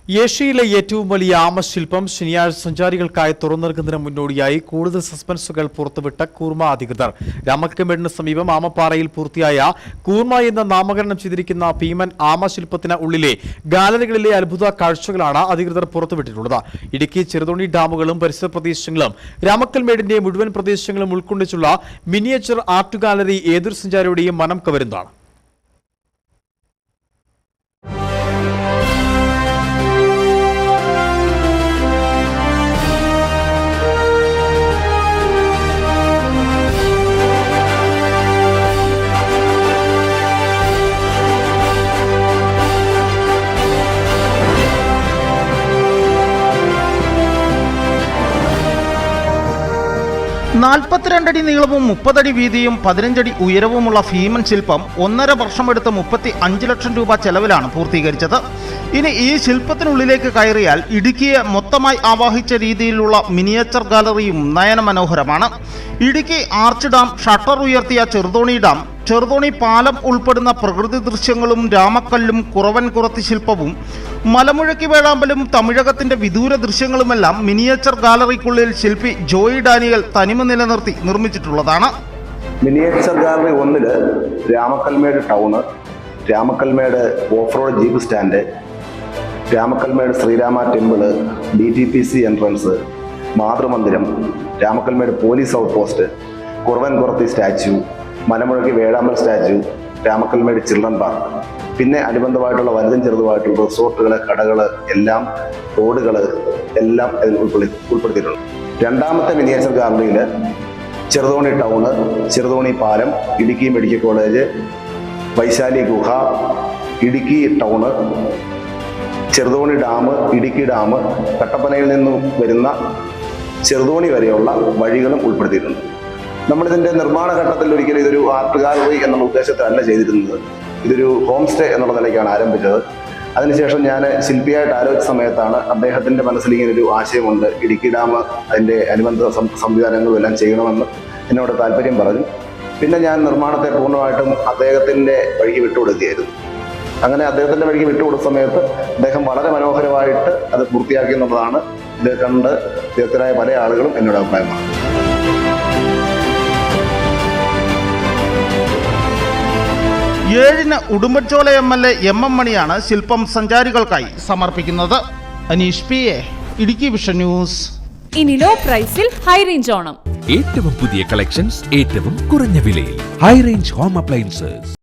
ഏഷ്യയിലെ ഏറ്റവും വലിയ ആമശില്പം ശനിയാഴ്ച സഞ്ചാരികൾക്കായി തുറന്നിറക്കുന്നതിന് മുന്നോടിയായി കൂടുതൽ സസ്പെൻസുകൾ പുറത്തുവിട്ട കൂർമ അധികൃതർ. രാമക്കൽമേടിന് സമീപം ആമപ്പാറയിൽ പൂർത്തിയായ കൂർമ എന്ന നാമകരണം ചെയ്തിരിക്കുന്ന ഭീമൻ ആമശില്പത്തിന് ഉള്ളിലെ ഗാലറികളിലെ അത്ഭുത കാഴ്ചകളാണ് അധികൃതർ പുറത്തുവിട്ടിട്ടുള്ളത്. ഇടുക്കി ചെറുതോണി ഡാമുകളും പരിസര പ്രദേശങ്ങളും രാമക്കൽമേടിന്റെ മുഴുവൻ പ്രദേശങ്ങളും ഉൾക്കൊള്ളിച്ചുള്ള മിനിയേച്ചർ ആർട്ട് ഗാലറി ഏതൊരു സഞ്ചാരിയുടെയും മനം കവരുന്നതാണ്. അടി നീളവും 30 അടി വീതിയും 15 അടി ഉയരവുമുള്ള ഭീമൻ ശില്പം 1.5 വർഷമെടുത്ത് 35 ലക്ഷം രൂപ ചെലവിലാണ് പൂർത്തീകരിച്ചത്. ഇനി ഈ ശില്പത്തിനുള്ളിലേക്ക് കയറിയാൽ ഇടുക്കിയെ മൊത്തമായി ആവാഹിച്ച രീതിയിലുള്ള മിനിയേച്ചർ ഗാലറിയും നയനമനോഹരമാണ്. ഇടുക്കി ആർച്ച് ഡാം, ഷട്ടർ ഉയർത്തിയ ചെറുതോണി ഡാം, ചെറുതോണി പാലം ഉൾപ്പെടുന്ന പ്രകൃതി ദൃശ്യങ്ങളും രാമക്കല്ലും കുറവൻ കുറത്തി ശില്പവും മലമുഴക്കി വേഴാമ്പലും തമിഴകത്തിന്റെ വിദൂര ദൃശ്യങ്ങളുമെല്ലാം മിനിയേച്ചർ ഗാലറിക്കുള്ളിൽ ശില്പി ജോയി ഡാനിയൽ തനിമ നിലനിർത്തി നിർമ്മിച്ചിട്ടുള്ളതാണ്. Miniature gallery 1 Ramakkalmedu town, Ramakkalmedu off road jeep stand, Ramakkalmedu Sreerama temple, DTPC entrance, Mathrumandiram, Ramakkalmedu police out post, Kuravan Kurathi statue, മലമുഴക്കി വേഴാമ്പൽ സ്റ്റാച്യു, രാമക്കൽമേട് ചിൽഡ്രൻ പാർക്ക്, പിന്നെ അനുബന്ധമായിട്ടുള്ള വലുതും ചെറുതുമായിട്ടുള്ള റിസോർട്ടുകൾ, കടകൾ, എല്ലാം റോഡുകൾ എല്ലാം അതിൽ ഉൾപ്പെടുത്തിയിട്ടുണ്ട്. രണ്ടാമത്തെ മിനിയേച്ചർ ഗാലറിയിൽ ചെറുതോണി ടൗണ്, ചെറുതോണി പാലം, ഇടുക്കി മെഡിക്കൽ കോളേജ്, വൈശാലി ഗുഹ, Idukki town, Cheruthoni dam, Idukki dam, കട്ടപ്പനയിൽ നിന്നും വരുന്ന ചെറുതോണി വരെയുള്ള വഴികളും ഉൾപ്പെടുത്തിയിട്ടുണ്ട്. നമ്മളിതിൻ്റെ നിർമ്മാണ ഘട്ടത്തിൽ ഒരിക്കലും ഇതൊരു ആർട്ട് ഗാലറി എന്നുള്ള ഉദ്ദേശത്തിലല്ല ചെയ്തിരുന്നത്. ഇതൊരു ഹോം സ്റ്റേ എന്നുള്ള നിലയ്ക്കാണ് ആരംഭിച്ചത്. അതിനുശേഷം ഞാൻ ശില്പിയായിട്ട് ആലോചിച്ച സമയത്താണ് അദ്ദേഹത്തിൻ്റെ മനസ്സിൽ ഇങ്ങനൊരു ആശയമുണ്ട്, ഇടുക്കി ഡാം അതിൻ്റെ അനുബന്ധ സംവിധാനങ്ങളും എല്ലാം ചെയ്യണമെന്ന് എന്നോട് താല്പര്യം പറഞ്ഞു. പിന്നെ ഞാൻ നിർമ്മാണത്തെ പൂർണ്ണമായിട്ടും അദ്ദേഹത്തിൻ്റെ വഴിക്ക് വിട്ടുകൊടുക്കുകയായിരുന്നു. അങ്ങനെ അദ്ദേഹത്തിൻ്റെ വഴിക്ക് വിട്ടുകൊടുത്ത സമയത്ത് അദ്ദേഹം വളരെ മനോഹരമായിട്ട് അത് പൂർത്തിയാക്കി എന്നുള്ളതാണ് ഇത് കണ്ട് തീർച്ചയായ പല ആളുകളും എന്നോട് അഭിപ്രായമാണ്. ഉടുമ്പൻചോല MLA MM മണിയാണ് ശില്പം സഞ്ചാരികൾക്കായി സമർപ്പിക്കുന്നത്. Aneesh PA, Idukki vision news. ഇനി ലോ പ്രൈസിൽ ഹൈ റേഞ്ച് ഓണം. ഏറ്റവും പുതിയ കളക്ഷൻസ് ഏറ്റവും കുറഞ്ഞ വിലയിൽ ഹൈ റേഞ്ച് ഹോം അപ്ലയൻസസ്.